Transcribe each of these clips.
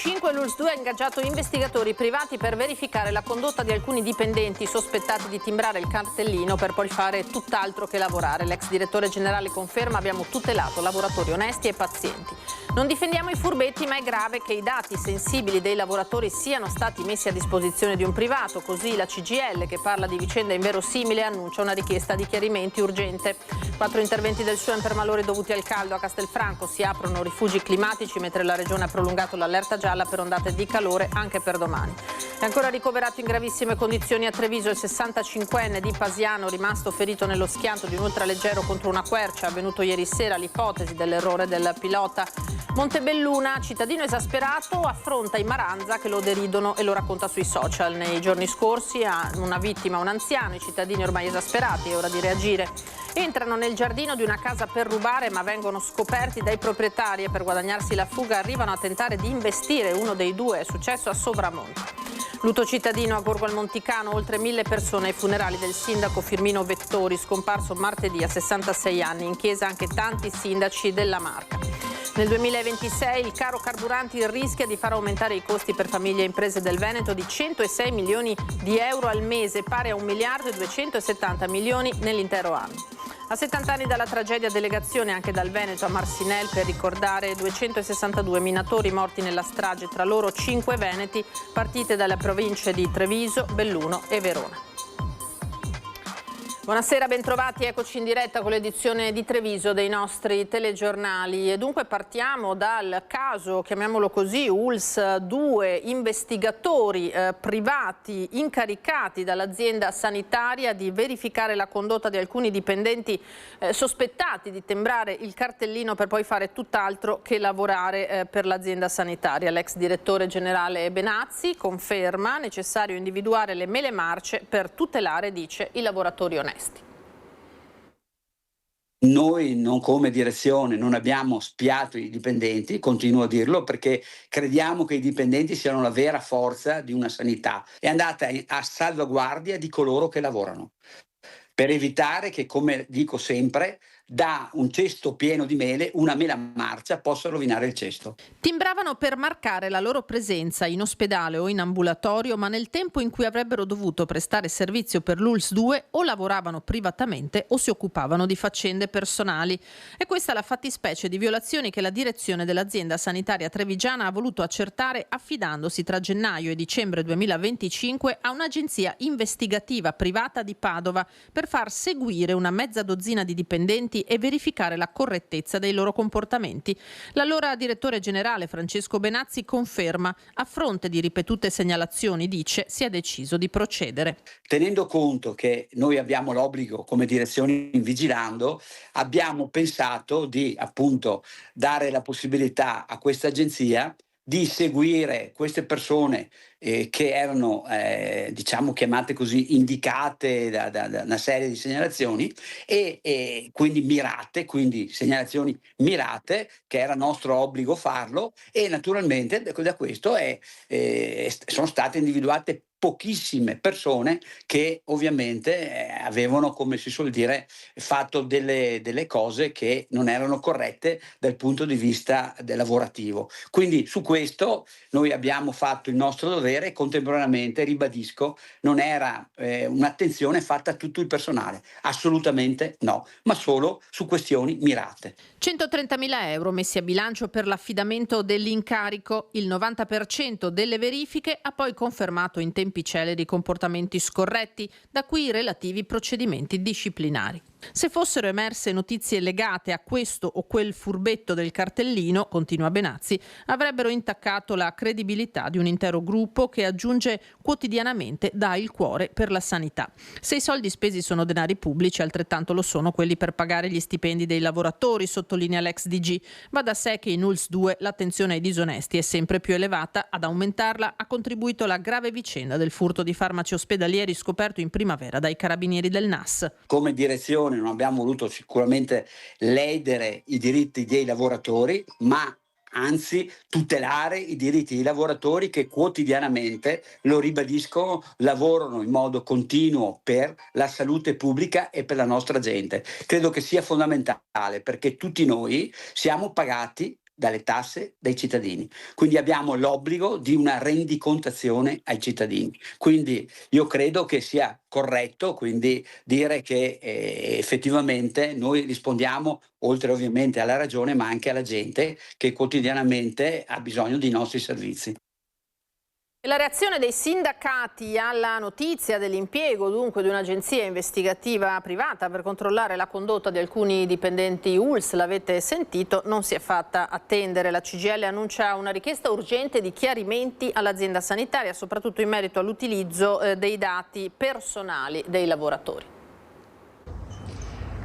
2025 l'ULSS 2 ha ingaggiato investigatori privati per verificare la condotta di alcuni dipendenti sospettati di timbrare il cartellino per poi fare tutt'altro che lavorare. L'ex direttore generale conferma: abbiamo tutelato lavoratori onesti e pazienti. Non difendiamo i furbetti, ma è grave che i dati sensibili dei lavoratori siano stati messi a disposizione di un privato. Così la CGIL, che parla di vicenda inverosimile, annuncia una richiesta di chiarimenti urgente. 4 interventi del SUEM per malori dovuti al caldo a Castelfranco. Si aprono rifugi climatici mentre la regione ha prolungato l'allerta gialla per ondate di calore anche per domani. È ancora ricoverato in gravissime condizioni a Treviso il 65enne di Pasiano, rimasto ferito nello schianto di un ultraleggero contro una quercia avvenuto ieri sera. L'ipotesi dell'errore del pilota. Montebelluna, cittadino esasperato, affronta i Maranza che lo deridono e lo racconta sui social. Nei giorni scorsi ha una vittima, un anziano, i cittadini ormai esasperati, è ora di reagire. Entrano nel giardino di una casa per rubare, ma vengono scoperti dai proprietari e per guadagnarsi la fuga arrivano a tentare di investire uno dei due. È successo a Sobramonte. Lutto cittadino a Borgo al Monticano, oltre 1000 persone ai funerali del sindaco Firmino Vettori, scomparso martedì a 66 anni. In chiesa anche tanti sindaci della Marca. Nel 2026 il caro carburanti rischia di far aumentare i costi per famiglie e imprese del Veneto di 106 milioni di euro al mese, pari a 1 miliardo e 270 milioni nell'intero anno. A 70 anni dalla tragedia, delegazione anche dal Veneto a Marcinelle per ricordare 262 minatori morti nella strage, tra loro 5 veneti, partite dalle province di Treviso, Belluno e Verona. Buonasera, bentrovati, eccoci in diretta con l'edizione di Treviso dei nostri telegiornali e dunque partiamo dal caso, chiamiamolo così, ULSS 2, investigatori privati incaricati dall'azienda sanitaria di verificare la condotta di alcuni dipendenti sospettati di timbrare il cartellino per poi fare tutt'altro che lavorare per l'azienda sanitaria. L'ex direttore generale Benazzi conferma necessario individuare le mele marce per tutelare, dice, i lavoratori onesti. Noi non come direzione non abbiamo spiato i dipendenti, continuo a dirlo, perché crediamo che i dipendenti siano la vera forza di una sanità. È andata a salvaguardia di coloro che lavorano, per evitare che, come dico sempre, da un cesto pieno di mele, una mela marcia possa rovinare il cesto. Timbravano per marcare la loro presenza in ospedale o in ambulatorio, ma nel tempo in cui avrebbero dovuto prestare servizio per l'ULSS 2 o lavoravano privatamente o si occupavano di faccende personali. E questa è la fattispecie di violazioni che la direzione dell'azienda sanitaria trevigiana ha voluto accertare affidandosi tra gennaio e dicembre 2025 a un'agenzia investigativa privata di Padova per far seguire una mezza dozzina di dipendenti e verificare la correttezza dei loro comportamenti. L'allora direttore generale Francesco Benazzi conferma: a fronte di ripetute segnalazioni, dice, si è deciso di procedere. Tenendo conto che noi abbiamo l'obbligo come direzione vigilando, abbiamo pensato di appunto dare la possibilità a questa agenzia di seguire queste persone che erano diciamo chiamate così, indicate da una serie di segnalazioni e quindi mirate, quindi segnalazioni mirate, che era nostro obbligo farlo, e naturalmente da questo sono state individuate pochissime persone che ovviamente avevano, come si suol dire, fatto delle cose che non erano corrette dal punto di vista lavorativo. Quindi su questo noi abbiamo fatto il nostro dovere e contemporaneamente, ribadisco, non era un'attenzione fatta a tutto il personale, assolutamente no, ma solo su questioni mirate. 130.000 euro messi a bilancio per l'affidamento dell'incarico. Il 90% delle verifiche ha poi confermato in tempi celeri comportamenti scorretti, da qui i relativi procedimenti disciplinari. Se fossero emerse notizie legate a questo o quel furbetto del cartellino, continua Benazzi, avrebbero intaccato la credibilità di un intero gruppo che aggiunge quotidianamente dà il cuore per la sanità. Se i soldi spesi sono denari pubblici, altrettanto lo sono quelli per pagare gli stipendi dei lavoratori, sottolinea l'ex DG. Va da sé che in ULSS 2 l'attenzione ai disonesti è sempre più elevata. Ad aumentarla ha contribuito la grave vicenda del furto di farmaci ospedalieri scoperto in primavera dai carabinieri del NAS. Come direzione non abbiamo voluto sicuramente ledere i diritti dei lavoratori, ma anzi tutelare i diritti dei lavoratori che quotidianamente, lo ribadisco, lavorano in modo continuo per la salute pubblica e per la nostra gente. Credo che sia fondamentale, perché tutti noi siamo pagati dalle tasse dei cittadini. Quindi abbiamo l'obbligo di una rendicontazione ai cittadini. Quindi io credo che sia corretto quindi dire che effettivamente noi rispondiamo, oltre ovviamente alla ragione, ma anche alla gente che quotidianamente ha bisogno dei nostri servizi. La reazione dei sindacati alla notizia dell'impiego dunque di un'agenzia investigativa privata per controllare la condotta di alcuni dipendenti ULSS, l'avete sentito, non si è fatta attendere. La CGIL annuncia una richiesta urgente di chiarimenti all'azienda sanitaria, soprattutto in merito all'utilizzo dei dati personali dei lavoratori.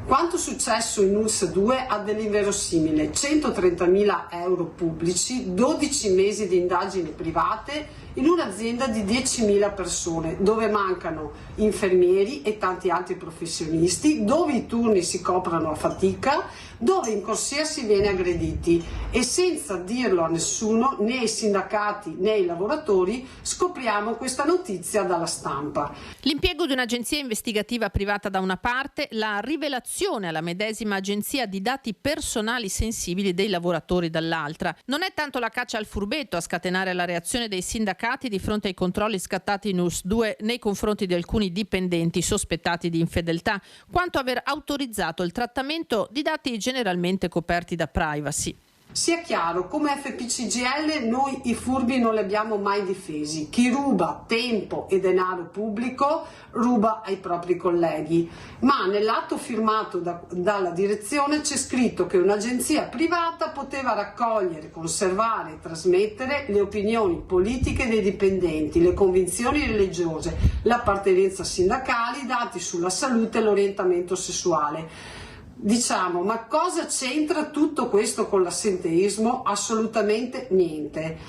Quanto successo in ULSS 2 ha dell'inverosimile: 130.000 euro pubblici, 12 mesi di indagini private in un'azienda di 10.000 persone, dove mancano infermieri e tanti altri professionisti, dove i turni si coprono a fatica, dove in corsia si viene aggrediti, e senza dirlo a nessuno, né ai sindacati né ai lavoratori, scopriamo questa notizia dalla stampa. L'impiego di un'agenzia investigativa privata da una parte, la rivelazione alla medesima agenzia di dati personali sensibili dei lavoratori dall'altra. Non è tanto la caccia al furbetto a scatenare la reazione dei sindacati di fronte ai controlli scattati in ULSS 2 nei confronti di alcuni dipendenti sospettati di infedeltà, quanto aver autorizzato il trattamento di dati generalmente coperti da privacy. Sia chiaro, come FPCGL noi i furbi non li abbiamo mai difesi. Chi ruba tempo e denaro pubblico ruba ai propri colleghi, ma nell'atto firmato dalla direzione c'è scritto che un'agenzia privata poteva raccogliere, conservare e trasmettere le opinioni politiche dei dipendenti, le convinzioni religiose, l'appartenenza sindacale, i dati sulla salute e l'orientamento sessuale. Diciamo, ma cosa c'entra tutto questo con l'assenteismo? Assolutamente niente.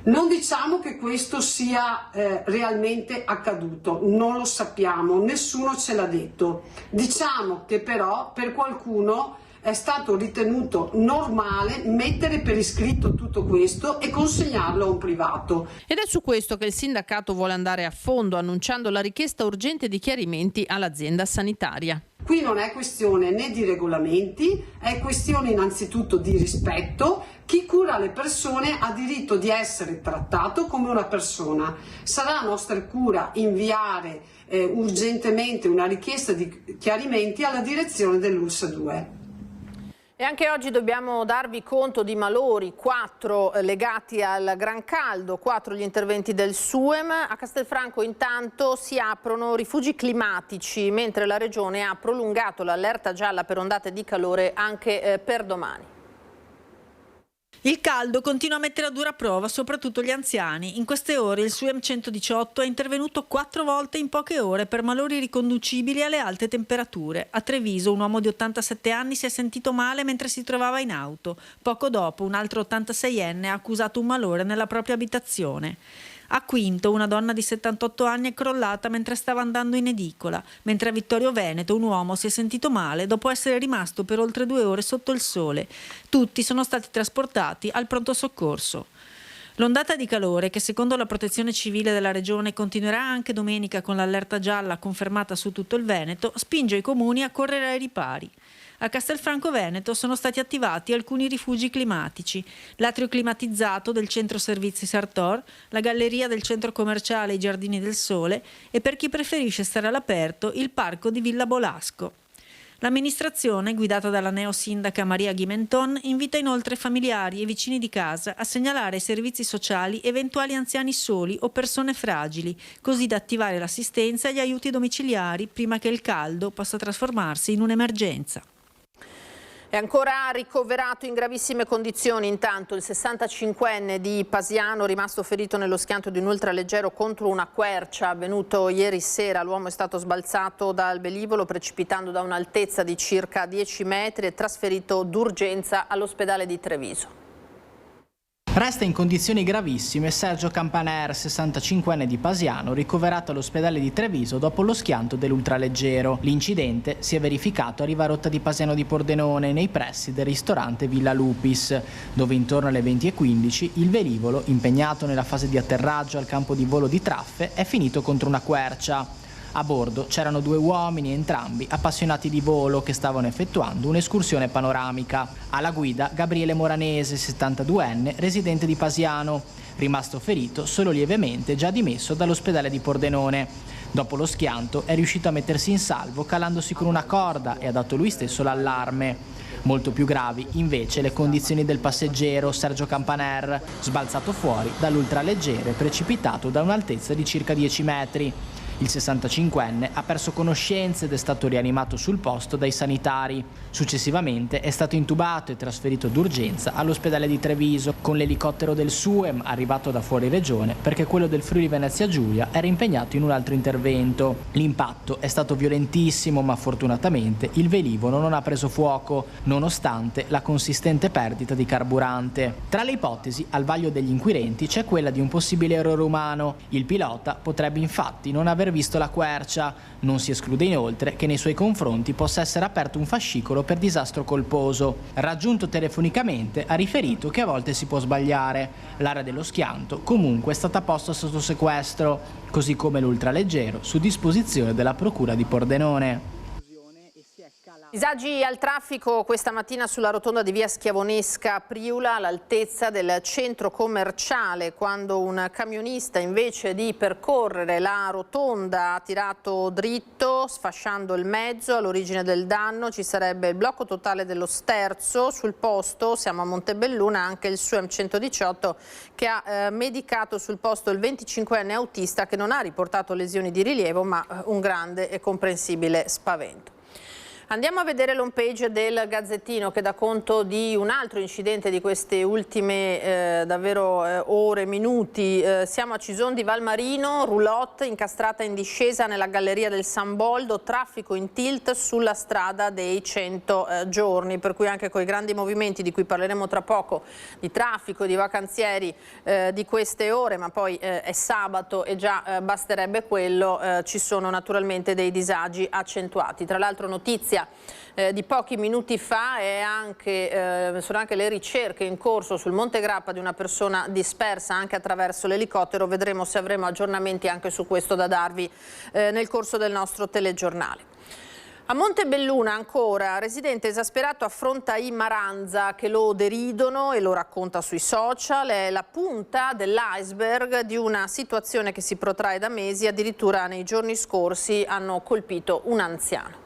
Non diciamo che questo sia realmente accaduto, non lo sappiamo, nessuno ce l'ha detto. Diciamo che però per qualcuno è stato ritenuto normale mettere per iscritto tutto questo e consegnarlo a un privato. Ed è su questo che il sindacato vuole andare a fondo, annunciando la richiesta urgente di chiarimenti all'azienda sanitaria. Qui non è questione né di regolamenti, è questione innanzitutto di rispetto. Chi cura le persone ha diritto di essere trattato come una persona. Sarà nostra cura inviare urgentemente una richiesta di chiarimenti alla direzione dell'ULSS 2. E anche oggi dobbiamo darvi conto di malori, 4 legati al gran caldo, 4 gli interventi del SUEM. A Castelfranco intanto si aprono rifugi climatici, mentre la Regione ha prolungato l'allerta gialla per ondate di calore anche per domani. Il caldo continua a mettere a dura prova soprattutto gli anziani. In queste ore il SUEM 118 è intervenuto 4 volte in poche ore per malori riconducibili alle alte temperature. A Treviso un uomo di 87 anni si è sentito male mentre si trovava in auto. Poco dopo un altro 86enne ha accusato un malore nella propria abitazione. A Quinto una donna di 78 anni è crollata mentre stava andando in edicola, mentre a Vittorio Veneto un uomo si è sentito male dopo essere rimasto per oltre 2 ore sotto il sole. Tutti sono stati trasportati al pronto soccorso. L'ondata di calore, che secondo la Protezione Civile della Regione continuerà anche domenica con l'allerta gialla confermata su tutto il Veneto, spinge i comuni a correre ai ripari. A Castelfranco Veneto sono stati attivati alcuni rifugi climatici, l'atrio climatizzato del centro servizi Sartor, la galleria del centro commerciale I Giardini del Sole e, per chi preferisce stare all'aperto, il parco di Villa Bolasco. L'amministrazione, guidata dalla neosindaca Maria Ghimenton, invita inoltre familiari e vicini di casa a segnalare ai servizi sociali eventuali anziani soli o persone fragili, così da attivare l'assistenza e gli aiuti domiciliari prima che il caldo possa trasformarsi in un'emergenza. È ancora ricoverato in gravissime condizioni intanto il 65enne di Pasiano, rimasto ferito nello schianto di un ultraleggero contro una quercia avvenuto ieri sera. L'uomo è stato sbalzato dal velivolo precipitando da un'altezza di circa 10 metri e trasferito d'urgenza all'ospedale di Treviso. Resta in condizioni gravissime Sergio Campaner, 65enne di Pasiano, ricoverato all'ospedale di Treviso dopo lo schianto dell'ultraleggero. L'incidente si è verificato a Rivarotta di Pasiano di Pordenone, nei pressi del ristorante Villa Lupis, dove intorno alle 20:15 il velivolo, impegnato nella fase di atterraggio al campo di volo di Traffe, è finito contro una quercia. A bordo c'erano 2 uomini, entrambi appassionati di volo, che stavano effettuando un'escursione panoramica. Alla guida Gabriele Moranese, 72enne, residente di Pasiano, rimasto ferito solo lievemente, già dimesso dall'ospedale di Pordenone. Dopo lo schianto è riuscito a mettersi in salvo calandosi con una corda e ha dato lui stesso l'allarme. Molto più gravi invece le condizioni del passeggero Sergio Campaner, sbalzato fuori dall'ultraleggero e precipitato da un'altezza di circa 10 metri. Il 65enne ha perso conoscenza ed è stato rianimato sul posto dai sanitari. Successivamente è stato intubato e trasferito d'urgenza all'ospedale di Treviso con l'elicottero del SUEM arrivato da fuori regione perché quello del Friuli Venezia Giulia era impegnato in un altro intervento. L'impatto è stato violentissimo, ma fortunatamente il velivolo non ha preso fuoco, nonostante la consistente perdita di carburante. Tra le ipotesi al vaglio degli inquirenti c'è quella di un possibile errore umano. Il pilota potrebbe infatti non aver visto la quercia. Non si esclude inoltre che nei suoi confronti possa essere aperto un fascicolo per disastro colposo. Raggiunto telefonicamente ha riferito che a volte si può sbagliare. L'area dello schianto comunque è stata posta sotto sequestro, così come l'ultraleggero su disposizione della procura di Pordenone. Disagi al traffico questa mattina sulla rotonda di via Schiavonesca a Priula, all'altezza del centro commerciale, quando un camionista invece di percorrere la rotonda ha tirato dritto, sfasciando il mezzo. All'origine del danno ci sarebbe il blocco totale dello sterzo. Sul posto, siamo a Montebelluna, anche il SUEM 118 che ha medicato sul posto il 25enne autista, che non ha riportato lesioni di rilievo, ma un grande e comprensibile spavento. Andiamo a vedere l'home page del Gazzettino, che dà conto di un altro incidente di queste ultime davvero ore, minuti. Siamo a Cison di Valmarino, roulotte incastrata in discesa nella galleria del San Boldo, traffico in tilt sulla strada dei 100 giorni, per cui anche con i grandi movimenti di cui parleremo tra poco, di traffico, di vacanzieri di queste ore, ma poi è sabato e già basterebbe quello, ci sono naturalmente dei disagi accentuati. Tra l'altro notizia di pochi minuti fa sono anche le ricerche in corso sul Monte Grappa di una persona dispersa anche attraverso l'elicottero. Vedremo se avremo aggiornamenti anche su questo da darvi nel corso del nostro telegiornale. A Montebelluna ancora, residente esasperato affronta i Maranza che lo deridono e lo racconta sui social. È la punta dell'iceberg di una situazione che si protrae da mesi. Addirittura nei giorni scorsi hanno colpito un anziano.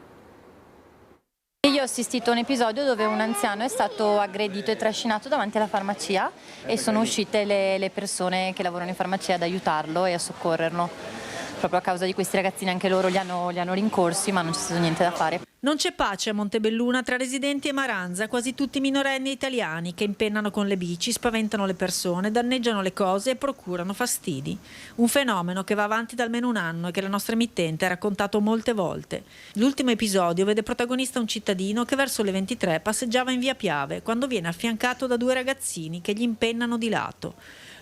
Io ho assistito a un episodio dove un anziano è stato aggredito e trascinato davanti alla farmacia e sono uscite le persone che lavorano in farmacia ad aiutarlo e a soccorrerlo. Proprio a causa di questi ragazzini anche loro li hanno rincorsi, ma non c'è stato niente da fare. Non c'è pace a Montebelluna tra residenti e Maranza, quasi tutti minorenni italiani che impennano con le bici, spaventano le persone, danneggiano le cose e procurano fastidi. Un fenomeno che va avanti da almeno un anno e che la nostra emittente ha raccontato molte volte. L'ultimo episodio vede protagonista un cittadino che verso le 23 passeggiava in via Piave quando viene affiancato da 2 ragazzini che gli impennano di lato.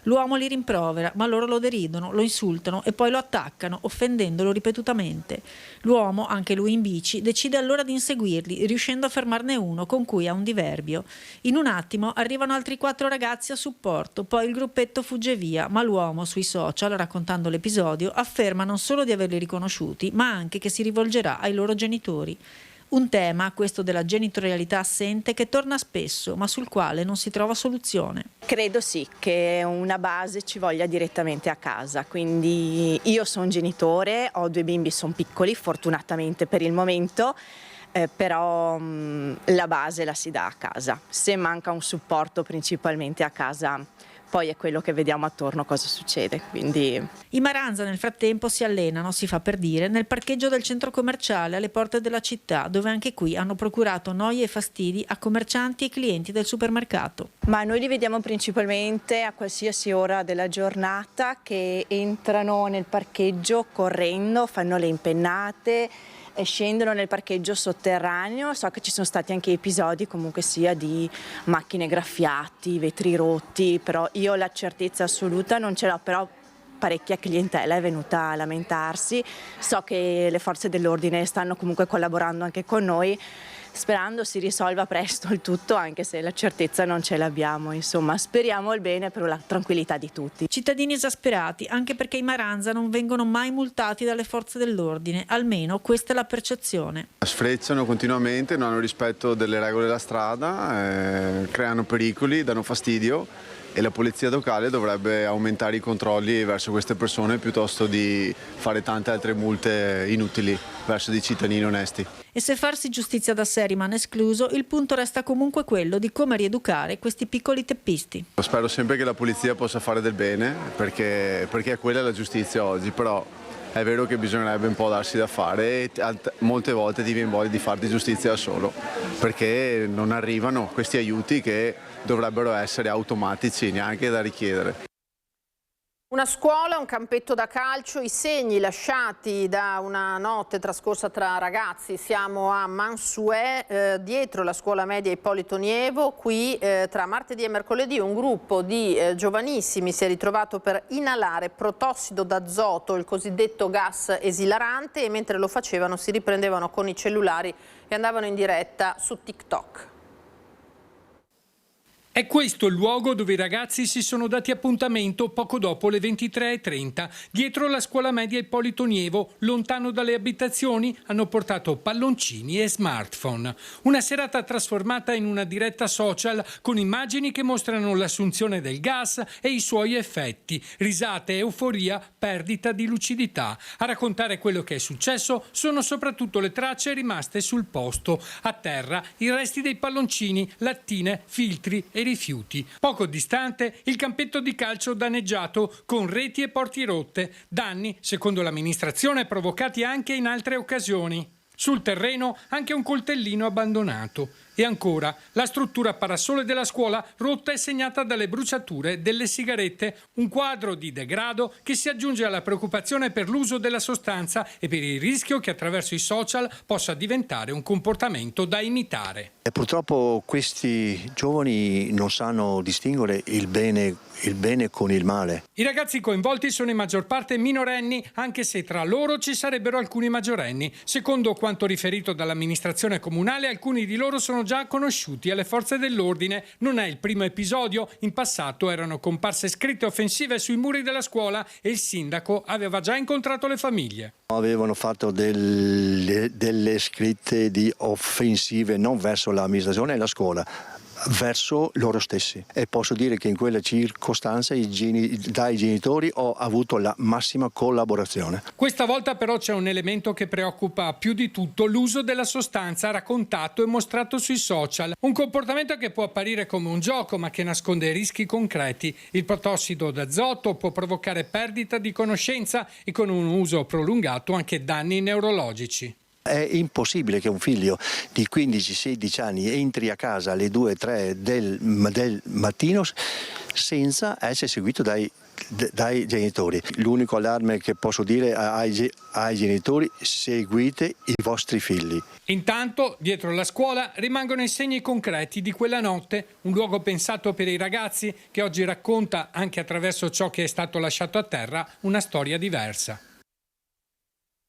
L'uomo li rimprovera, ma loro lo deridono, lo insultano e poi lo attaccano, offendendolo ripetutamente. L'uomo, anche lui in bici, decide allora di inseguirli, riuscendo a fermarne uno con cui ha un diverbio. In un attimo arrivano altri 4 ragazzi a supporto, poi il gruppetto fugge via, ma l'uomo sui social, raccontando l'episodio, afferma non solo di averli riconosciuti, ma anche che si rivolgerà ai loro genitori. Un tema, questo della genitorialità assente, che torna spesso, ma sul quale non si trova soluzione. Credo sì, che una base ci voglia direttamente a casa, quindi io sono genitore, ho 2 bimbi, sono piccoli, fortunatamente per il momento, però la base la si dà a casa. Se manca un supporto principalmente a casa, poi è quello che vediamo attorno cosa succede. Quindi i Maranza nel frattempo si allenano, si fa per dire, nel parcheggio del centro commerciale alle porte della città, dove anche qui hanno procurato noie e fastidi a commercianti e clienti del supermercato. Ma noi li vediamo principalmente a qualsiasi ora della giornata che entrano nel parcheggio correndo, fanno le impennate, scendono nel parcheggio sotterraneo. So che ci sono stati anche episodi comunque sia di macchine graffiati, vetri rotti, però io la certezza assoluta non ce l'ho, però parecchia clientela è venuta a lamentarsi. So che le forze dell'ordine stanno comunque collaborando anche con noi, sperando si risolva presto il tutto, anche se la certezza non ce l'abbiamo. Insomma, speriamo il bene per la tranquillità di tutti. Cittadini esasperati, anche perché i Maranza non vengono mai multati dalle forze dell'ordine, almeno questa è la percezione. Sfrecciano continuamente, non hanno rispetto delle regole della strada, creano pericoli, danno fastidio, e la polizia locale dovrebbe aumentare i controlli verso queste persone piuttosto di fare tante altre multe inutili verso dei cittadini onesti. E se farsi giustizia da sé rimane escluso, il punto resta comunque quello di come rieducare questi piccoli teppisti. Spero sempre che la polizia possa fare del bene, perché quella è la giustizia oggi, però è vero che bisognerebbe un po' darsi da fare e molte volte ti viene voglia di farti giustizia da solo, perché non arrivano questi aiuti che dovrebbero essere automatici, neanche da richiedere. Una scuola, un campetto da calcio, i segni lasciati da una notte trascorsa tra ragazzi. Siamo a Mansuè, dietro la scuola media Ippolito Nievo. Qui tra martedì e mercoledì un gruppo di giovanissimi si è ritrovato per inalare protossido d'azoto, il cosiddetto gas esilarante, e mentre lo facevano si riprendevano con i cellulari e andavano in diretta su TikTok. È questo il luogo dove i ragazzi si sono dati appuntamento poco dopo le 23:30. Dietro la scuola media Ippolito Nievo, lontano dalle abitazioni, hanno portato palloncini e smartphone. Una serata trasformata in una diretta social con immagini che mostrano l'assunzione del gas e i suoi effetti. Risate, euforia, perdita di lucidità. A raccontare quello che è successo sono soprattutto le tracce rimaste sul posto. A terra i resti dei palloncini, lattine, filtri e rifiuti. Poco distante il campetto di calcio danneggiato con reti e porti rotte, danni secondo l'amministrazione provocati anche in altre occasioni. Sul terreno anche un coltellino abbandonato. E ancora la struttura parasole della scuola rotta e segnata dalle bruciature delle sigarette, un quadro di degrado che si aggiunge alla preoccupazione per l'uso della sostanza e per il rischio che attraverso i social possa diventare un comportamento da imitare. E purtroppo questi giovani non sanno distinguere il bene con il male. I ragazzi coinvolti sono in maggior parte minorenni, anche se tra loro ci sarebbero alcuni maggiorenni. Secondo quanto riferito dall'amministrazione comunale, alcuni di loro sono già conosciuti alle forze dell'ordine. Non è il primo episodio, in passato erano comparse scritte offensive sui muri della scuola e il sindaco aveva già incontrato le famiglie. Avevano fatto delle scritte di offensive non verso l'amministrazione e la scuola, verso loro stessi, e posso dire che in quella circostanza dai genitori ho avuto la massima collaborazione. Questa volta però c'è un elemento che preoccupa più di tutto: l'uso della sostanza raccontato e mostrato sui social, un comportamento che può apparire come un gioco ma che nasconde rischi concreti. Il protossido d'azoto può provocare perdita di conoscenza e con un uso prolungato anche danni neurologici. È impossibile che un figlio di 15-16 anni entri a casa alle 2-3 del mattino senza essere seguito dai genitori. L'unico allarme che posso dire ai genitori: seguite i vostri figli. Intanto, dietro la scuola rimangono i segni concreti di quella notte, un luogo pensato per i ragazzi che oggi racconta, anche attraverso ciò che è stato lasciato a terra, una storia diversa.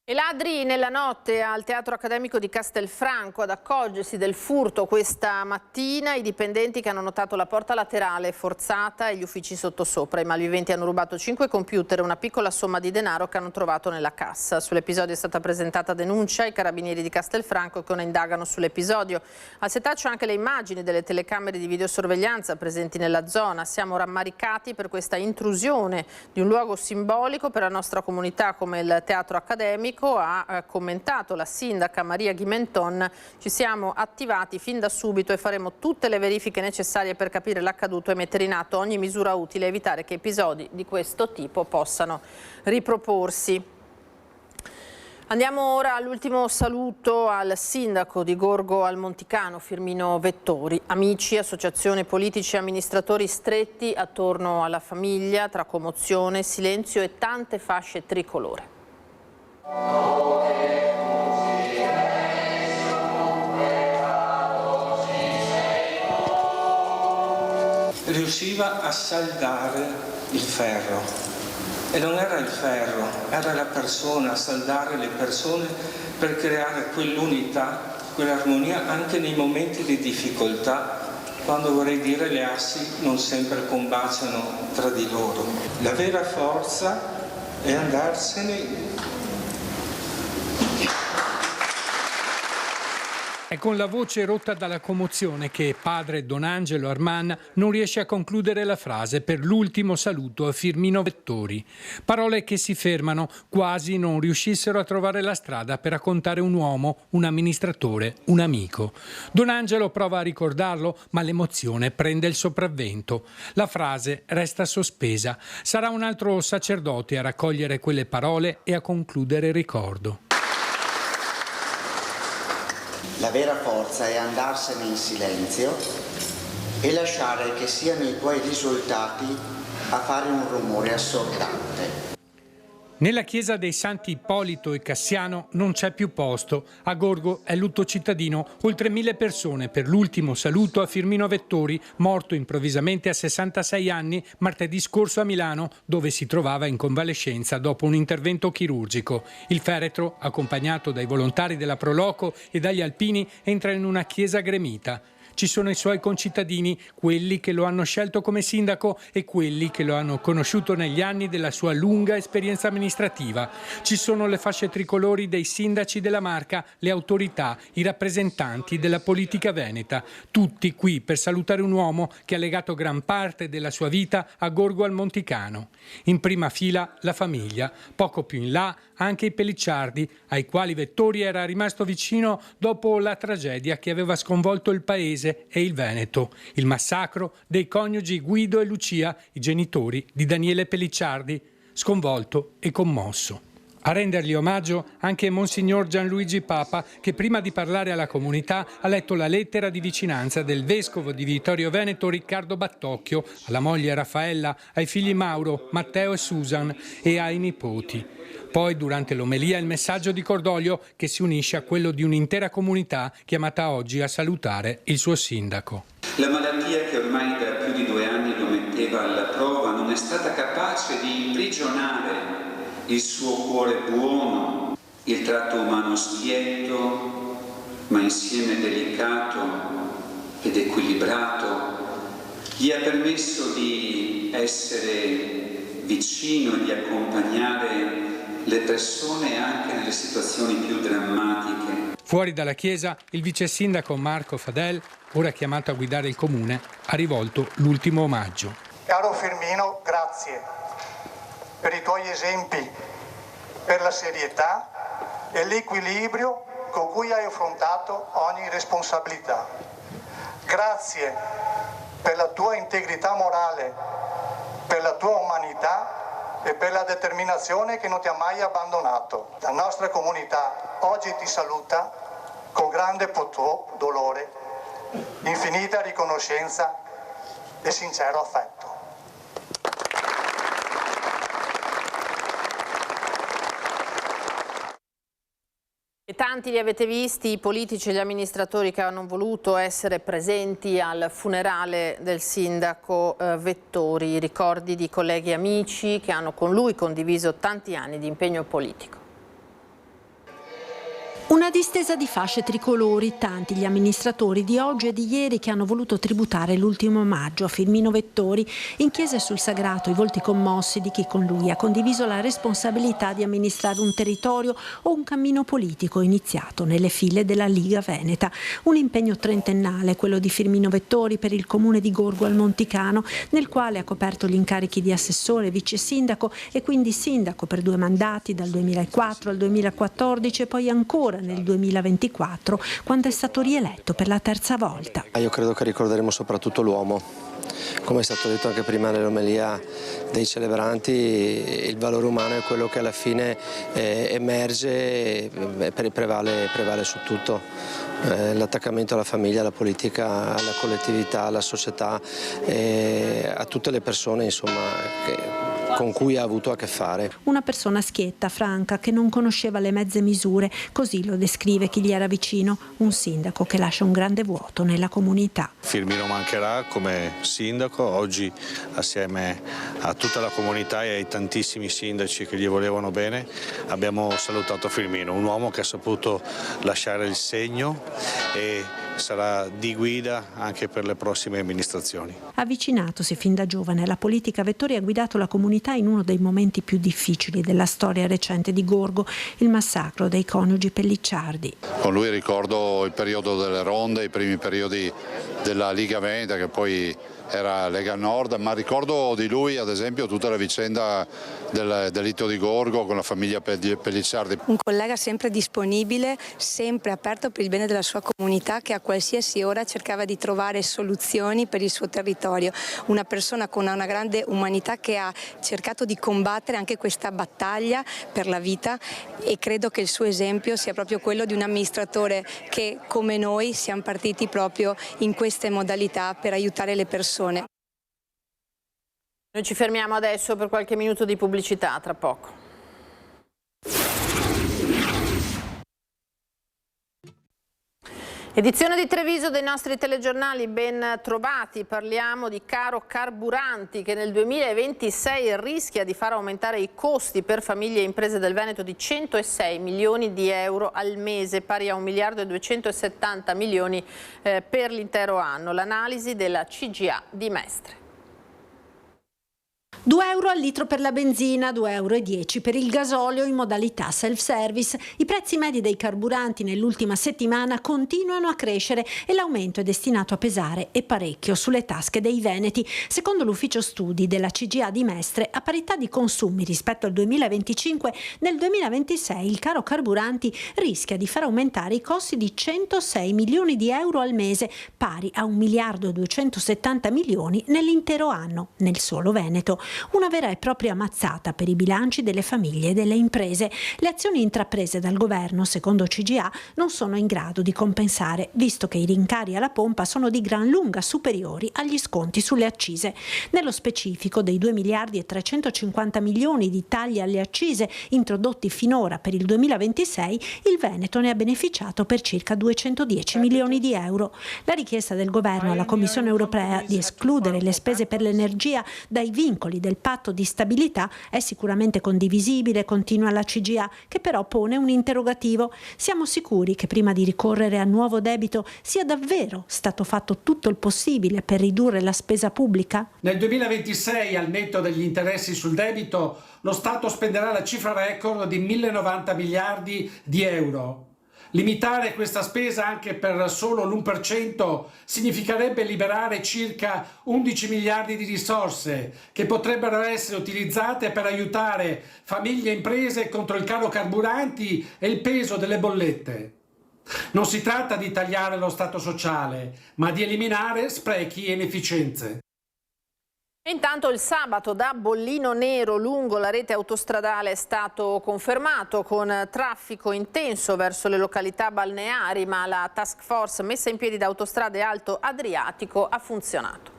E ladri nella notte al Teatro Accademico di Castelfranco. Ad accorgersi del furto questa mattina i dipendenti che hanno notato la porta laterale forzata e gli uffici sottosopra. I malviventi hanno rubato 5 computer e una piccola somma di denaro che hanno trovato nella cassa. Sull'episodio è stata presentata denuncia ai carabinieri di Castelfranco che ora indagano sull'episodio. Al setaccio anche le immagini delle telecamere di videosorveglianza presenti nella zona. Siamo rammaricati per questa intrusione di un luogo simbolico per la nostra comunità come il Teatro Accademico, ha commentato la sindaca Maria Ghimenton. Ci siamo attivati fin da subito e faremo tutte le verifiche necessarie per capire l'accaduto e mettere in atto ogni misura utile a evitare che episodi di questo tipo possano riproporsi. Andiamo ora all'ultimo saluto al sindaco di Gorgo al Monticano, Firmino Vettori. Amici, associazioni, politici e amministratori stretti attorno alla famiglia, tra commozione, silenzio e tante fasce tricolore. Riusciva a saldare il ferro E non era il ferro, era la persona, saldare le persone per creare quell'unità, quell'armonia anche nei momenti di difficoltà, quando vorrei dire le assi non sempre combaciano tra di loro. La vera forza è andarsene. È con la voce rotta dalla commozione che padre Don Angelo Arman non riesce a concludere la frase per l'ultimo saluto a Firmino Vettori. Parole che si fermano, quasi non riuscissero a trovare la strada per raccontare un uomo, un amministratore, un amico. Don Angelo prova a ricordarlo, ma l'emozione prende il sopravvento. La frase resta sospesa. Sarà un altro sacerdote a raccogliere quelle parole e a concludere il ricordo. La vera forza è andarsene in silenzio e lasciare che siano i tuoi risultati a fare un rumore assordante. Nella chiesa dei Santi Ippolito e Cassiano non c'è più posto. A Gorgo è lutto cittadino, oltre 1000 persone per l'ultimo saluto a Firmino Vettori, morto improvvisamente a 66 anni martedì scorso a Milano, dove si trovava in convalescenza dopo un intervento chirurgico. Il feretro, accompagnato dai volontari della Proloco e dagli alpini, entra in una chiesa gremita. Ci sono i suoi concittadini, quelli che lo hanno scelto come sindaco e quelli che lo hanno conosciuto negli anni della sua lunga esperienza amministrativa. Ci sono le fasce tricolori dei sindaci della Marca, le autorità, i rappresentanti della politica veneta. Tutti qui per salutare un uomo che ha legato gran parte della sua vita a Gorgo al Monticano. In prima fila la famiglia, poco più in là anche i Pellicciardi, ai quali Vettori era rimasto vicino dopo la tragedia che aveva sconvolto il paese e il Veneto, il massacro dei coniugi Guido e Lucia, i genitori di Daniele Pellicciardi, sconvolto e commosso. A rendergli omaggio anche Monsignor Gianluigi Papa, che prima di parlare alla comunità ha letto la lettera di vicinanza del vescovo di Vittorio Veneto Riccardo Battocchio, alla moglie Raffaella, ai figli Mauro, Matteo e Susan e ai nipoti. Poi, durante l'omelia, il messaggio di cordoglio che si unisce a quello di un'intera comunità chiamata oggi a salutare il suo sindaco. La malattia che ormai da più di 2 anni lo metteva alla prova non è stata capace di imprigionare il suo cuore buono, il tratto umano schietto, ma insieme delicato ed equilibrato, gli ha permesso di essere vicino e di accompagnare le persone anche nelle situazioni più drammatiche. Fuori dalla chiesa, il vice sindaco Marco Fadel, ora chiamato a guidare il comune, ha rivolto l'ultimo omaggio. Caro Firmino, grazie per i tuoi esempi, per la serietà e l'equilibrio con cui hai affrontato ogni responsabilità. Grazie per la tua integrità morale, per la tua umanità e per la determinazione che non ti ha mai abbandonato. La nostra comunità oggi ti saluta con grande dolore, infinita riconoscenza e sincero affetto. E tanti li avete visti, i politici e gli amministratori che hanno voluto essere presenti al funerale del sindaco Vettori, ricordi di colleghi e amici che hanno con lui condiviso tanti anni di impegno politico. Una distesa di fasce tricolori, tanti gli amministratori di oggi e di ieri che hanno voluto tributare l'ultimo omaggio a Firmino Vettori. In chiesa e sul sagrato i volti commossi di chi con lui ha condiviso la responsabilità di amministrare un territorio o un cammino politico iniziato nelle file della Liga Veneta. Un impegno trentennale, quello di Firmino Vettori per il comune di Gorgo al Monticano, nel quale ha coperto gli incarichi di assessore, vice sindaco e quindi sindaco per 2 mandati dal 2004 al 2014 e poi ancora nel 2024, quando è stato rieletto per la 3ª volta. Io credo che ricorderemo soprattutto l'uomo. Come è stato detto anche prima nell'omelia dei celebranti, il valore umano è quello che alla fine emerge e prevale su tutto. L'attaccamento alla famiglia, alla politica, alla collettività, alla società, a tutte le persone insomma, con cui ha avuto a che fare. Una persona schietta, franca, che non conosceva le mezze misure, così lo descrive chi gli era vicino, un sindaco che lascia un grande vuoto nella comunità. Firmino mancherà come sindaco, oggi assieme a tutta la comunità e ai tantissimi sindaci che gli volevano bene abbiamo salutato Firmino, un uomo che ha saputo lasciare il segno e sarà di guida anche per le prossime amministrazioni. Avvicinatosi fin da giovane alla politica, Vettori ha guidato la comunità in uno dei momenti più difficili della storia recente di Gorgo, il massacro dei coniugi Pellicciardi. Con lui ricordo il periodo delle ronde, i primi periodi della Liga Veneta, che poi era Lega Nord, ma ricordo di lui ad esempio tutta la vicenda del delitto di Gorgo con la famiglia Pellicciardi. Un collega sempre disponibile, sempre aperto per il bene della sua comunità, che a qualsiasi ora cercava di trovare soluzioni per il suo territorio. Una persona con una grande umanità che ha cercato di combattere anche questa battaglia per la vita, e credo che il suo esempio sia proprio quello di un amministratore che, come noi, siamo partiti proprio in queste modalità per aiutare le persone. Noi ci fermiamo adesso per qualche minuto di pubblicità, tra poco. Edizione di Treviso dei nostri telegiornali, ben trovati. Parliamo di caro carburanti che nel 2026 rischia di far aumentare i costi per famiglie e imprese del Veneto di 106 milioni di euro al mese, pari a 1 miliardo e 270 milioni per l'intero anno. L'analisi della CGA di Mestre. 2 euro al litro per la benzina, 2,10 euro per il gasolio in modalità self-service. I prezzi medi dei carburanti nell'ultima settimana continuano a crescere e l'aumento è destinato a pesare e parecchio sulle tasche dei veneti. Secondo l'ufficio studi della CGA di Mestre, a parità di consumi rispetto al 2025, nel 2026 il caro carburanti rischia di far aumentare i costi di 106 milioni di euro al mese, pari a 1 miliardo e 270 milioni nell'intero anno, nel solo Veneto. Una vera e propria mazzata per i bilanci delle famiglie e delle imprese. Le azioni intraprese dal governo, secondo CGA, non sono in grado di compensare, visto che i rincari alla pompa sono di gran lunga superiori agli sconti sulle accise. Nello specifico, dei 2 miliardi e 350 milioni di tagli alle accise introdotti finora per il 2026, il Veneto ne ha beneficiato per circa 210 milioni di euro. La richiesta del governo alla Commissione europea di escludere le spese per l'energia dai vincoli del patto di stabilità è sicuramente condivisibile, continua la CGA, che però pone un interrogativo. Siamo sicuri che prima di ricorrere a nuovo debito sia davvero stato fatto tutto il possibile per ridurre la spesa pubblica? Nel 2026, al netto degli interessi sul debito, lo Stato spenderà la cifra record di 1.090 miliardi di euro. Limitare questa spesa anche per solo l'1% significherebbe liberare circa 11 miliardi di risorse che potrebbero essere utilizzate per aiutare famiglie e imprese contro il caro carburanti e il peso delle bollette. Non si tratta di tagliare lo Stato sociale, ma di eliminare sprechi e inefficienze. Intanto il sabato da bollino nero lungo la rete autostradale è stato confermato con traffico intenso verso le località balneari, ma la task force messa in piedi da Autostrade Alto Adriatico ha funzionato.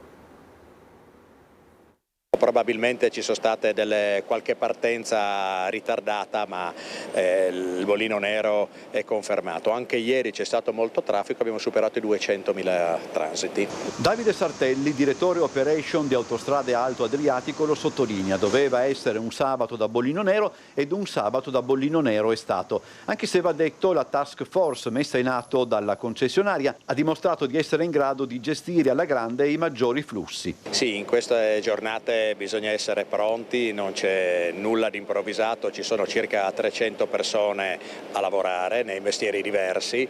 Probabilmente ci sono state qualche partenza ritardata, ma il bollino nero è confermato. Anche ieri c'è stato molto traffico, abbiamo superato i 200.000 transiti. Davide Sartelli, direttore operation di Autostrade Alto Adriatico, lo sottolinea: doveva essere un sabato da bollino nero ed un sabato da bollino nero è stato. Anche se va detto, la task force messa in atto dalla concessionaria ha dimostrato di essere in grado di gestire alla grande i maggiori flussi. Sì, in queste giornate bisogna essere pronti, non c'è nulla di improvvisato, ci sono circa 300 persone a lavorare nei mestieri diversi,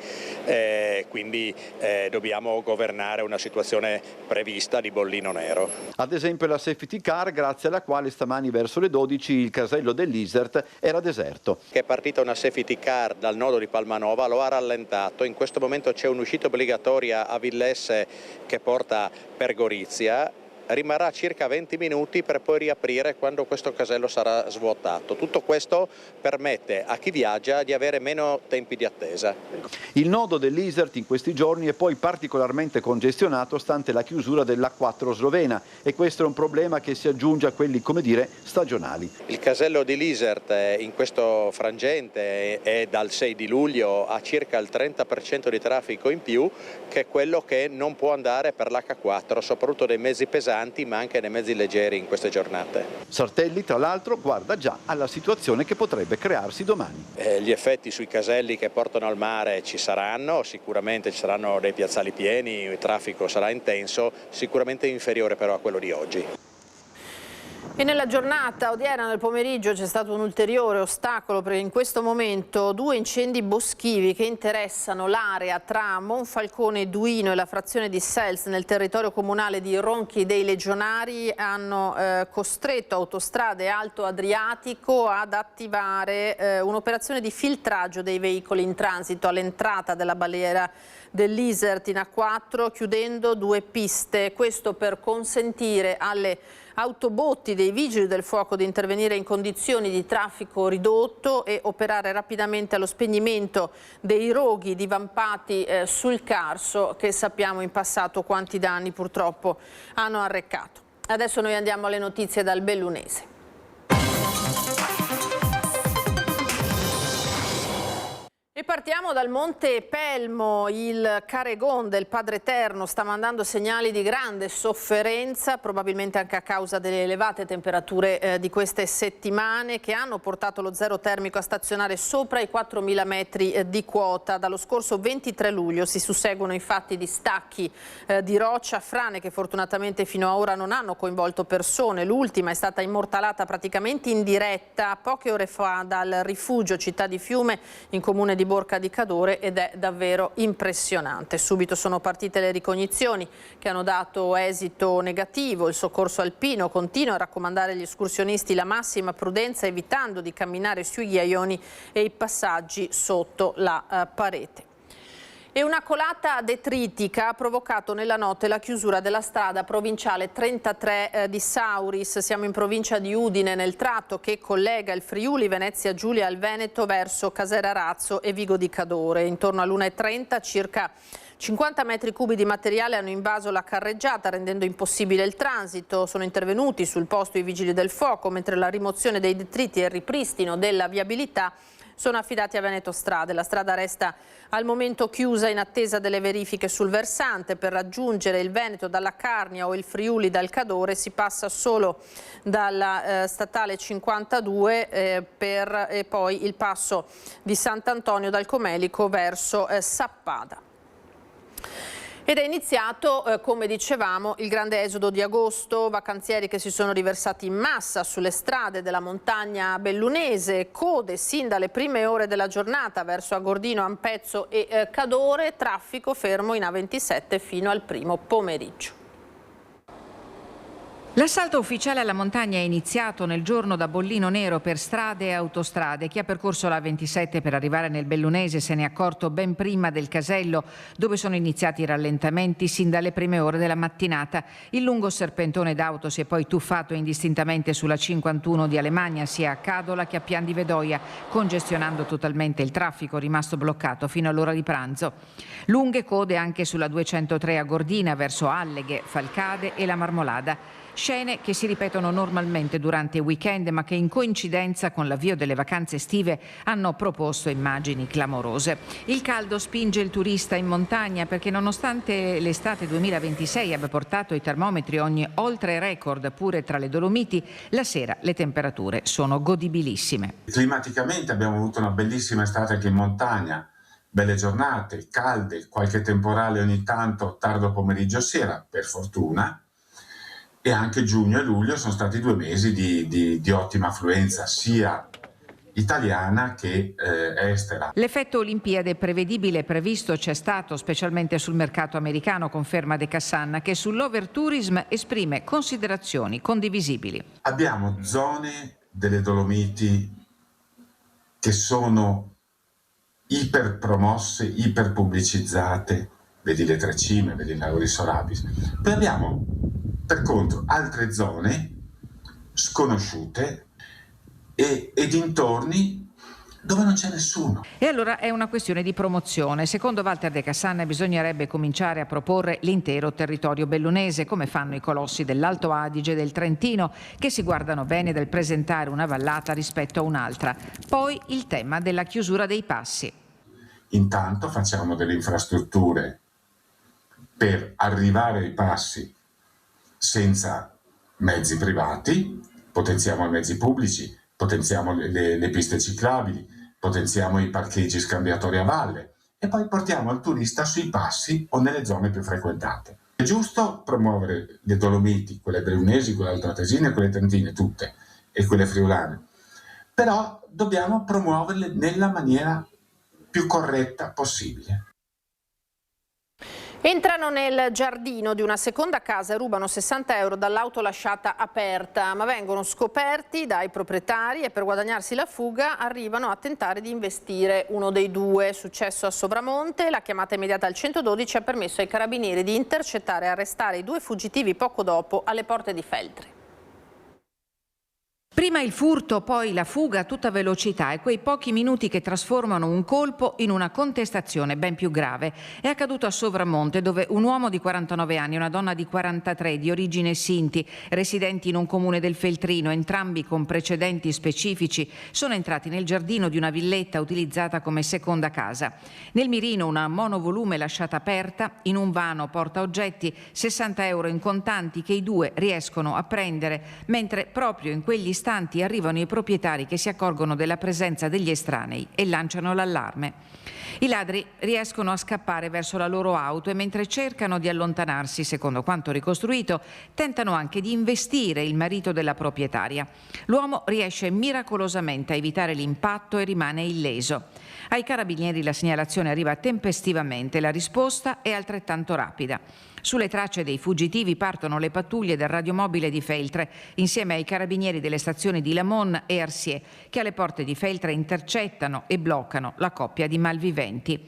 quindi dobbiamo governare una situazione prevista di bollino nero. Ad esempio la safety car, grazie alla quale stamani verso le 12 il casello dell'Isert era deserto. È partita una safety car dal nodo di Palmanova, lo ha rallentato, in questo momento c'è un'uscita obbligatoria a Villesse che porta per Gorizia. rimarrà circa 20 minuti per poi riaprire quando questo casello sarà svuotato. Tutto questo permette a chi viaggia di avere meno tempi di attesa. Il nodo dell'Isert in questi giorni è poi particolarmente congestionato stante la chiusura dell'A4 slovena, e questo è un problema che si aggiunge a quelli, come dire, stagionali. Il casello di Lisert in questo frangente è dal 6 di luglio a circa il 30% di traffico in più, che è quello che non può andare per l'H4, soprattutto dei mezzi pesanti ma anche dei mezzi leggeri in queste giornate. Sartelli, tra l'altro, guarda già alla situazione che potrebbe crearsi domani. Gli effetti sui caselli che portano al mare ci saranno, sicuramente ci saranno dei piazzali pieni, il traffico sarà intenso, sicuramente inferiore però a quello di oggi. E nella giornata odierna, nel pomeriggio, c'è stato un ulteriore ostacolo, perché in questo momento 2 incendi boschivi che interessano l'area tra Monfalcone e Duino e la frazione di Sels nel territorio comunale di Ronchi dei Legionari hanno costretto Autostrade Alto Adriatico ad attivare un'operazione di filtraggio dei veicoli in transito all'entrata della barriera dell'Isert in A4, chiudendo 2 piste. Questo per consentire alle autobotti dei vigili del fuoco di intervenire in condizioni di traffico ridotto e operare rapidamente allo spegnimento dei roghi divampati sul Carso, che sappiamo in passato quanti danni purtroppo hanno arrecato. Adesso noi andiamo alle notizie dal Bellunese. E partiamo dal Monte Pelmo. Il Caregon del Padre Eterno sta mandando segnali di grande sofferenza, probabilmente anche a causa delle elevate temperature di queste settimane, che hanno portato lo zero termico a stazionare sopra i 4.000 metri di quota. Dallo scorso 23 luglio si susseguono infatti distacchi di roccia, frane che fortunatamente fino ad ora non hanno coinvolto persone. L'ultima è stata immortalata praticamente in diretta poche ore fa dal rifugio Città di Fiume in comune di Borca di Cadore, ed è davvero impressionante. Subito sono partite le ricognizioni che hanno dato esito negativo. Il soccorso alpino continua a raccomandare agli escursionisti la massima prudenza, evitando di camminare sui ghiaioni e i passaggi sotto la parete. E una colata detritica ha provocato nella notte la chiusura della strada provinciale 33 di Sauris. Siamo in provincia di Udine, nel tratto che collega il Friuli Venezia Giulia al Veneto verso Caserarazzo e Vigo di Cadore. Intorno all'1:30 circa 50 metri cubi di materiale hanno invaso la carreggiata, rendendo impossibile il transito. Sono intervenuti sul posto i vigili del fuoco, mentre la rimozione dei detriti e il ripristino della viabilità sono affidati a Veneto Strade. La strada resta al momento chiusa in attesa delle verifiche sul versante. Per raggiungere il Veneto dalla Carnia o il Friuli dal Cadore si passa solo dalla statale 52 e poi il passo di Sant'Antonio dal Comelico verso Sappada. Ed è iniziato, come dicevamo, il grande esodo di agosto, vacanzieri che si sono riversati in massa sulle strade della montagna bellunese, code sin dalle prime ore della giornata verso Agordino, Ampezzo e Cadore, traffico fermo in A27 fino al primo pomeriggio. L'assalto ufficiale alla montagna è iniziato nel giorno da bollino nero per strade e autostrade. Chi ha percorso la A27 per arrivare nel Bellunese se ne è accorto ben prima del casello, dove sono iniziati i rallentamenti sin dalle prime ore della mattinata. Il lungo serpentone d'auto si è poi tuffato indistintamente sulla 51 di Alemagna, sia a Cadola che a Pian di Vedoia, congestionando totalmente il traffico rimasto bloccato fino all'ora di pranzo. Lunghe code anche sulla 203 a Gordina verso Alleghe, Falcade e la Marmolada. Scene che si ripetono normalmente durante i weekend, ma che in coincidenza con l'avvio delle vacanze estive hanno proposto immagini clamorose. Il caldo spinge il turista in montagna perché, nonostante l'estate 2026 abbia portato i termometri ogni oltre record pure tra le Dolomiti, la sera le temperature sono godibilissime. Climaticamente abbiamo avuto una bellissima estate anche in montagna, belle giornate, calde, qualche temporale ogni tanto tardo pomeriggio sera, per fortuna. E anche giugno e luglio sono stati 2 mesi di ottima affluenza, sia italiana che estera. L'effetto Olimpiade prevedibile e previsto c'è stato, specialmente sul mercato americano, conferma De Cassanna, che sull'overtourism esprime considerazioni condivisibili. Abbiamo zone delle Dolomiti che sono iperpromosse, iperpubblicizzate, vedi le Tre Cime, vedi il Lago di Sorabis. Poi abbiamo per contro altre zone sconosciute e dintorni dove non c'è nessuno. E allora è una questione di promozione. Secondo Walter De Cassanna bisognerebbe cominciare a proporre l'intero territorio bellunese, come fanno i colossi dell'Alto Adige e del Trentino, che si guardano bene dal presentare una vallata rispetto a un'altra. Poi il tema della chiusura dei passi. Intanto facciamo delle infrastrutture per arrivare ai passi senza mezzi privati, potenziamo i mezzi pubblici, potenziamo le piste ciclabili, potenziamo i parcheggi scambiatori a valle e poi portiamo il turista sui passi o nelle zone più frequentate. È giusto promuovere le Dolomiti, quelle bellunesi, quelle altoatesine, quelle trentine, tutte, e quelle friulane, però dobbiamo promuoverle nella maniera più corretta possibile. Entrano nel giardino di una seconda casa e rubano 60 euro dall'auto lasciata aperta, ma vengono scoperti dai proprietari e per guadagnarsi la fuga arrivano a tentare di investire uno dei due. Successo a Sopramonte, la chiamata immediata al 112 ha permesso ai carabinieri di intercettare e arrestare i due fuggitivi poco dopo alle porte di Feltre. Prima il furto, poi la fuga a tutta velocità e quei pochi minuti che trasformano un colpo in una contestazione ben più grave. È accaduto a Sopramonte, dove un uomo di 49 anni e una donna di 43 di origine Sinti, residenti in un comune del Feltrino, entrambi con precedenti specifici, sono entrati nel giardino di una villetta utilizzata come seconda casa. Nel mirino una monovolume lasciata aperta, in un vano porta oggetti, 60 euro in contanti che i due riescono a prendere, mentre proprio in quegli istanti arrivano i proprietari che si accorgono della presenza degli estranei e lanciano l'allarme. I ladri riescono a scappare verso la loro auto e mentre cercano di allontanarsi, secondo quanto ricostruito, tentano anche di investire il marito della proprietaria. L'uomo riesce miracolosamente a evitare l'impatto e rimane illeso. Ai carabinieri la segnalazione arriva tempestivamente, la risposta è altrettanto rapida. Sulle tracce dei fuggitivi partono le pattuglie del radiomobile di Feltre, insieme ai carabinieri delle stazioni di Lamon e Arsier, che alle porte di Feltre intercettano e bloccano la coppia di malviventi.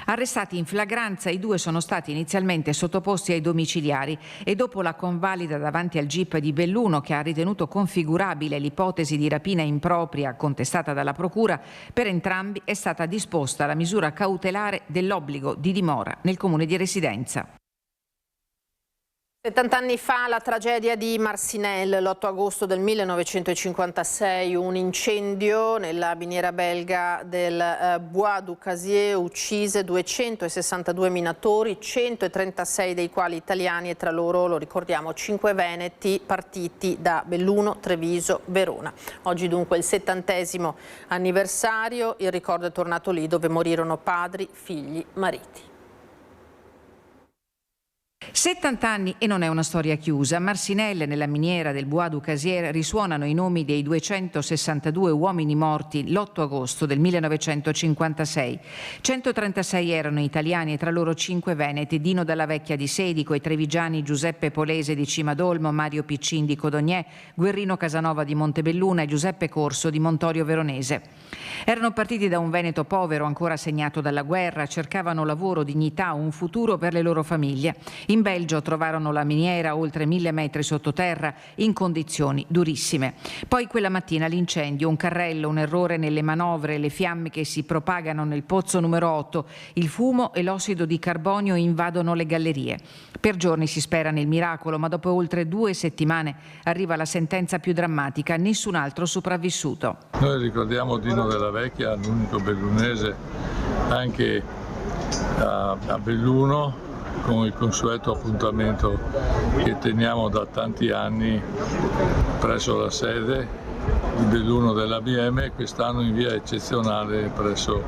Arrestati in flagranza, i due sono stati inizialmente sottoposti ai domiciliari e dopo la convalida davanti al GIP di Belluno, che ha ritenuto configurabile l'ipotesi di rapina impropria contestata dalla Procura, per entrambi è stata disposta la misura cautelare dell'obbligo di dimora nel comune di residenza. 70 anni fa la tragedia di Marcinelle, l'8 agosto del 1956, un incendio nella miniera belga del Bois du Casier uccise 262 minatori, 136 dei quali italiani e tra loro, lo ricordiamo, 5 veneti partiti da Belluno, Treviso, Verona. Oggi dunque il 70° anniversario, il ricordo è tornato lì dove morirono padri, figli, mariti. 70 anni e non è una storia chiusa. A Marcinelle, nella miniera del Bois du Casier, risuonano i nomi dei 262 uomini morti l'8 agosto del 1956. 136 erano italiani e tra loro 5 veneti: Dino Dalla Vecchia di Sedico, i trevigiani Giuseppe Polese di Cimadolmo, Mario Piccin di Codognè, Guerrino Casanova di Montebelluna e Giuseppe Corso di Montorio Veronese. Erano partiti da un Veneto povero, ancora segnato dalla guerra, cercavano lavoro, dignità, un futuro per le loro famiglie. In Belgio trovarono la miniera oltre 1000 metri sottoterra in condizioni durissime. Poi quella mattina l'incendio, un carrello, un errore nelle manovre, le fiamme che si propagano nel pozzo numero 8, il fumo e l'ossido di carbonio invadono le gallerie. Per giorni si spera nel miracolo, ma dopo oltre 2 settimane arriva la sentenza più drammatica: nessun altro sopravvissuto. Noi ricordiamo Dino Dalla Vecchia, l'unico bellunese anche a Belluno, con il consueto appuntamento che teniamo da tanti anni presso la sede di Belluno dell'ABM, quest'anno in via eccezionale presso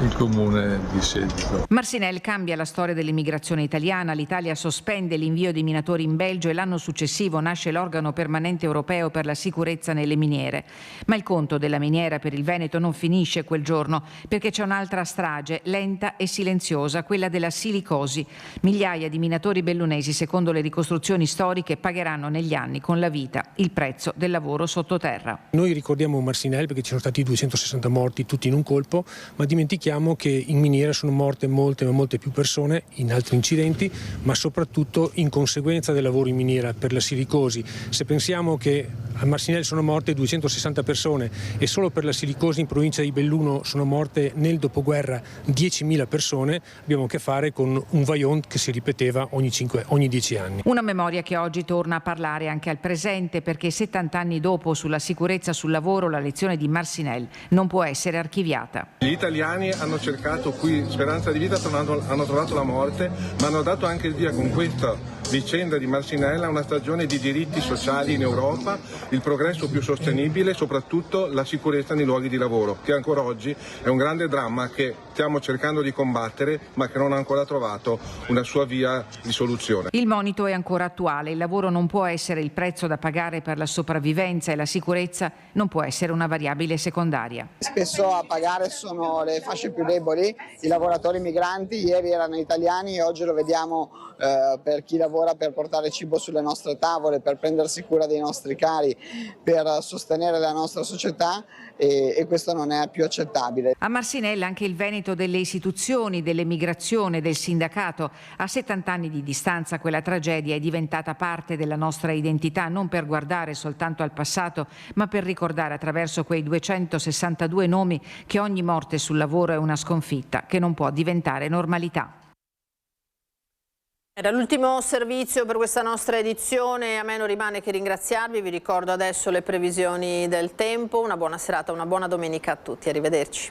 il comune di Sedico. Marcinelle cambia la storia dell'immigrazione italiana, l'Italia sospende l'invio di minatori in Belgio e l'anno successivo nasce l'organo permanente europeo per la sicurezza nelle miniere. Ma il conto della miniera per il Veneto non finisce quel giorno, perché c'è un'altra strage, lenta e silenziosa, quella della silicosi. Migliaia di minatori bellunesi, secondo le ricostruzioni storiche, pagheranno negli anni con la vita il prezzo del lavoro sottoterra. Noi ricordiamo Marcinelle perché ci sono stati 260 morti tutti in un colpo, ma dimentichiamo che in miniera sono morte molte più persone in altri incidenti, ma soprattutto in conseguenza del lavoro in miniera per la silicosi. Se pensiamo che a Marcinelle sono morte 260 persone e solo per la silicosi in provincia di Belluno sono morte nel dopoguerra 10.000 persone, abbiamo a che fare con un vaion che si ripeteva ogni 10 anni. Una memoria che oggi torna a parlare anche al presente, perché 70 anni dopo sulla sicurezza sul lavoro la lezione di Marcinelle non può essere archiviata. Gli italiani hanno cercato qui speranza di vita, hanno trovato la morte, ma hanno dato anche il via con questa vicenda di Marcinelle a una stagione di diritti sociali in Europa, il progresso più sostenibile e soprattutto la sicurezza nei luoghi di lavoro, che ancora oggi è un grande dramma che stiamo cercando di combattere, ma che non ha ancora trovato una sua via di soluzione. Il monito è ancora attuale, il lavoro non può essere il prezzo da pagare per la sopravvivenza e la sicurezza non può essere una variabile secondaria. Spesso a pagare sono le fasce più deboli, i lavoratori migranti, ieri erano italiani e oggi lo vediamo per chi lavora per portare cibo sulle nostre tavole, per prendersi cura dei nostri cari, per sostenere la nostra società e questo non è più accettabile. A Marcinelle anche il Veneto delle istituzioni, dell'emigrazione, del sindacato. A 70 anni di distanza quella tragedia è diventata parte della nostra identità, non per guardare soltanto al passato, ma per ricordare attraverso quei 262 nomi che ogni morte sul lavoro è una sconfitta che non può diventare normalità. Era l'ultimo servizio per questa nostra edizione, a me non rimane che ringraziarvi, vi ricordo adesso le previsioni del tempo, una buona serata, una buona domenica a tutti, arrivederci.